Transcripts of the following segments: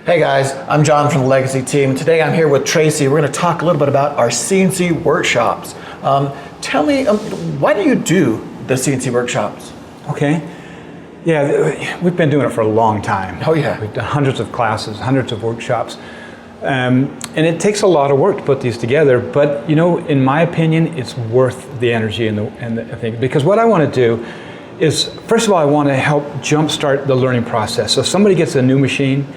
Hey guys, I'm John from the Legacy team. Today I'm here with Tracy. We're going to talk a little bit about our CNC workshops. Tell me, why do you do the CNC workshops? Okay. Yeah, we've been doing it for a long time. Oh yeah. We've done hundreds of classes, hundreds of workshops. And it takes a lot of work to put these together, but you know, in my opinion, it's worth the energy and the thing. Because what I want to do is, first of all, I want to help jumpstart the learning process. So if somebody gets a new machine,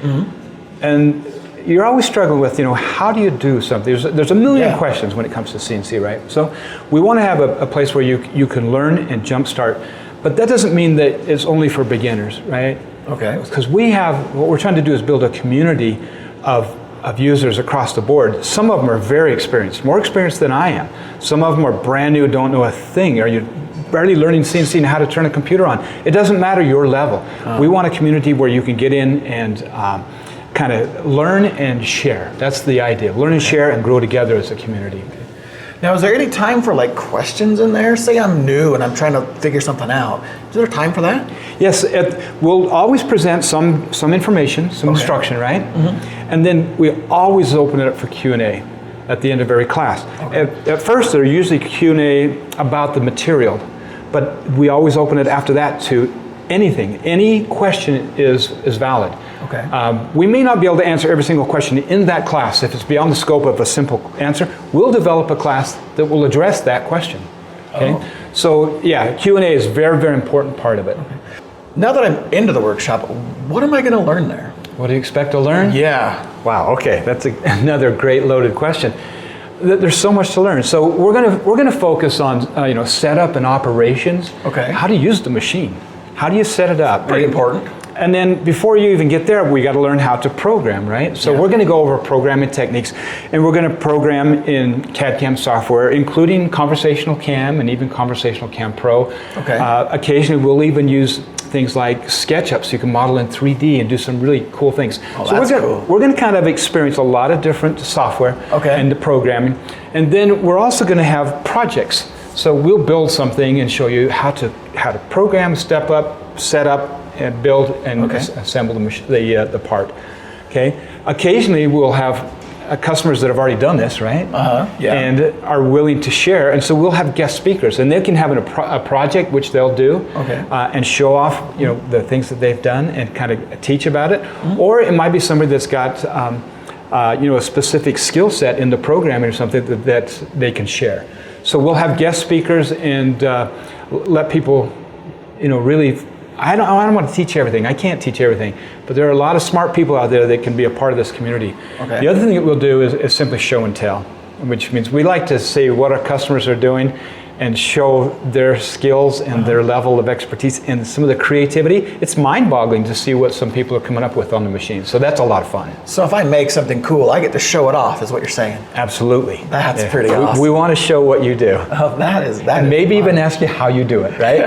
and you're always struggling with, you know, how do you do something? There's a million questions when it comes to CNC, right? So we want to have a place where you can learn and jumpstart, but that doesn't mean that it's only for beginners, right? Okay. Because what we're trying to do is build a community of users across the board. Some of them are very experienced, more experienced than I am. Some of them are brand new, don't know a thing. Are you barely learning CNC and how to turn a computer on? It doesn't matter your level. We want a community where you can get in and kind of learn and share. That's the idea. Learn and share and grow together as a community. Now, is there any time for like questions in there? Say I'm new and I'm trying to figure something out. Is there time for that? Yes, we'll always present some information, some instruction, right? And then we always open it up for Q&A at the end of every class. At first, they're usually Q&A about the material, but we always open it after that to anything. Any question is valid. Okay. We may not be able to answer every single question in that class. If it's beyond the scope of a simple answer, we'll develop a class that will address that question. Okay. So yeah, Q&A is a very, very important part of it. Okay. Now that I'm into the workshop, what am I going to learn there? What do you expect to learn? Yeah. Wow. Okay, that's another great loaded question. There's so much to learn. So we're gonna focus on setup and operations. Okay. How to use the machine. How do you set it up? Pretty important. And then before you even get there, we got to learn how to program, right? So we're going to go over programming techniques, and we're going to program in CAD/CAM software, including Conversational CAM and even Conversational CAM Pro. Okay. Occasionally, we'll even use things like SketchUp, so you can model in 3D and do some really cool things. Oh, so that's cool. We're going to kind of experience a lot of different software and the programming, and then we're also going to have projects. So we'll build something and show you how to program, step up, set up, and build and assemble the part. Okay. Occasionally we'll have customers that have already done this, right? And are willing to share, and so we'll have guest speakers, and they can have a project which they'll do and show off, you know, the things that they've done and kind of teach about it. Or it might be somebody that's got a specific skill set in the programming or something that they can share. So we'll have guest speakers and let people, really. I don't want to teach everything. I can't teach everything, but there are a lot of smart people out there that can be a part of this community. Okay. The other thing that we'll do is simply show and tell, which means we like to see what our customers are doing and show their skills and their level of expertise and some of the creativity. It's mind-boggling to see what some people are coming up with on the machine. So that's a lot of fun. So if I make something cool, I get to show it off, is what you're saying? Absolutely. That's pretty awesome. We want to show what you do. Oh, that is and maybe even ask you how you do it, right?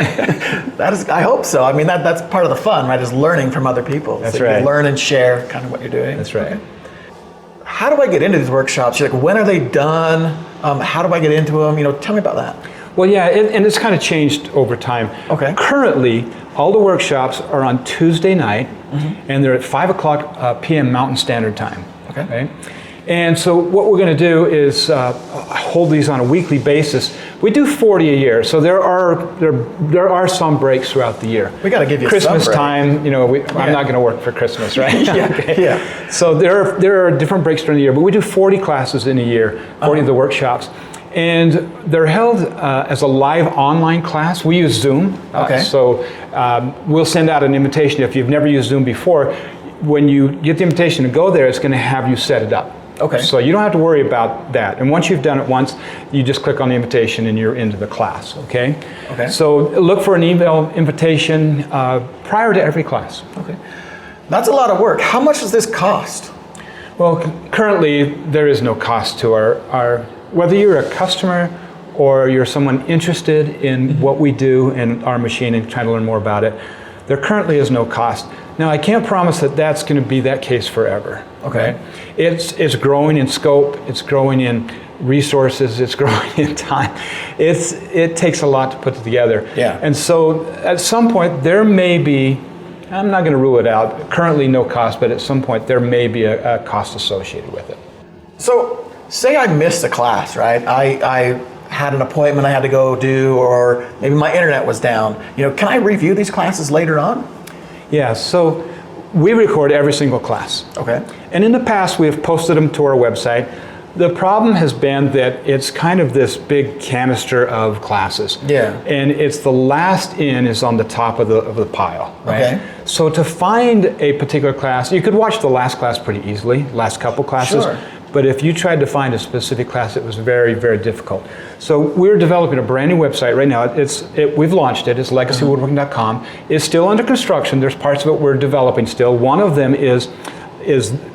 I hope so. I mean, that's part of the fun, right? Is learning from other people. That's so right. You learn and share kind of what you're doing. That's right. Okay. How do I get into these workshops? Like, when are they done? How do I get into them? Tell me about that. Well, yeah, and it's kind of changed over time. Okay. Currently, all the workshops are on Tuesday night, and they're at 5 o'clock p.m. Mountain Standard Time. Okay. And so what we're going to do is hold these on a weekly basis. We do 40 a year, so there are some breaks throughout the year. We got to give you Christmas some break. time. I'm not going to work for Christmas, right? Yeah. So there are different breaks during the year, but we do 40 classes in a year, 40 of the workshops. And they're held as a live online class. We use Zoom. So we'll send out an invitation. If you've never used Zoom before, when you get the invitation to go there, it's going to have you set it up. Okay. So you don't have to worry about that. And once you've done it once, you just click on the invitation and you're into the class. Okay. So look for an email invitation prior to every class. Okay. That's a lot of work. How much does this cost? Well, currently there is no cost to our whether you're a customer or you're someone interested in what we do in our machine and trying to learn more about it, there currently is no cost. Now, I can't promise that that's going to be that case forever. Okay. It's growing in scope, it's growing in resources, it's growing in time. It takes a lot to put it together. Yeah. And so at some point there may be I'm not going to rule it out. Currently no cost, but at some point there may be a cost associated with it. So say I missed a class, right? I had an appointment I had to go do, or maybe my internet was down. Can I review these classes later on? Yeah, so we record every single class. Okay. And in the past, we have posted them to our website. The problem has been that it's kind of this big canister of classes. Yeah. And it's the last in is on the top of the pile, right? Okay. So to find a particular class, you could watch the last class pretty easily, last couple classes. Sure. But if you tried to find a specific class, it was very, very difficult. So we're developing a brand new website right now. We've launched it. It's legacywoodworking.com. It's still under construction. There's parts of it we're developing still. One of them is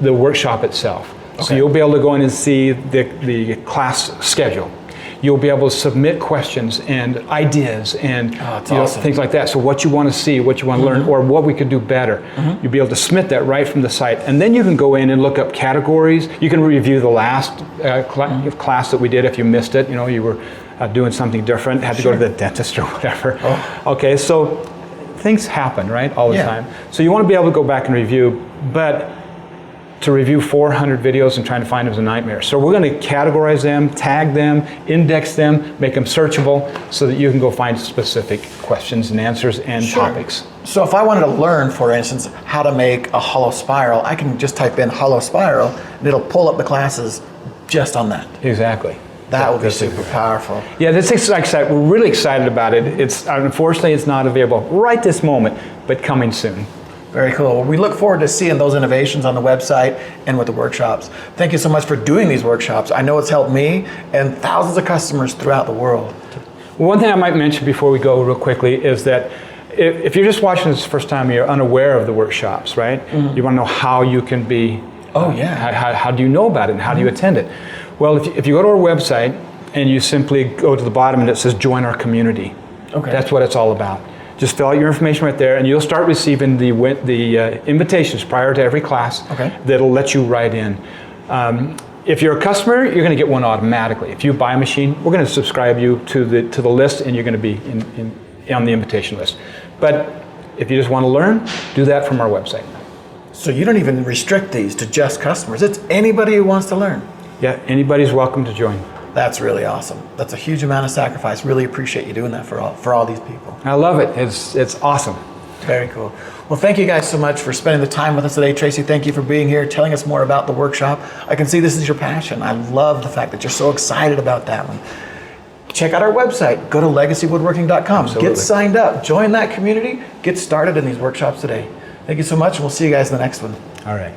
the workshop itself. Okay. So you'll be able to go in and see the class schedule. You'll be able to submit questions and ideas and awesome. Things like that. So what you want to see, what you want to learn, or what we could do better. You'll be able to submit that right from the site. And then you can go in and look up categories. You can review the last class that we did if you missed it. You were doing something different, had to go to the dentist or whatever. Okay, so things happen, right, all the time. So you want to be able to go back and review, but to review 400 videos and trying to find them is a nightmare. So we're going to categorize them, tag them, index them, make them searchable so that you can go find specific questions and answers and topics. So if I wanted to learn, for instance, how to make a hollow spiral, I can just type in hollow spiral and it'll pull up the classes just on that. Exactly. That would be super powerful. Yeah, that's exciting. We're really excited about it. Unfortunately, it's not available right this moment, but coming soon. Very cool. Well, we look forward to seeing those innovations on the website and with the workshops. Thank you so much for doing these workshops. I know it's helped me and thousands of customers throughout the world. One thing I might mention before we go real quickly is that if you're just watching this the first time and you're unaware of the workshops, right? You want to know how you can be, how do you know about it and how do you attend it? Well, if you go to our website and you simply go to the bottom and it says join our community, that's what it's all about. Just fill out your information right there and you'll start receiving the invitations prior to every class that'll let you write in. If you're a customer, you're going to get one automatically. If you buy a machine, we're going to subscribe you to the list and you're going to be on the invitation list. But if you just want to learn, do that from our website. So you don't even restrict these to just customers. It's anybody who wants to learn. Yeah, anybody's welcome to join. That's really awesome. That's a huge amount of sacrifice. Really appreciate you doing that for all these people. I love it. It's awesome. Very cool. Well, thank you guys so much for spending the time with us today. Tracy, thank you for being here, telling us more about the workshop. I can see this is your passion. I love the fact that you're so excited about that one. Check out our website. Go to legacywoodworking.com. Absolutely. Get signed up. Join that community. Get started in these workshops today. Thank you so much, and we'll see you guys in the next one. All right.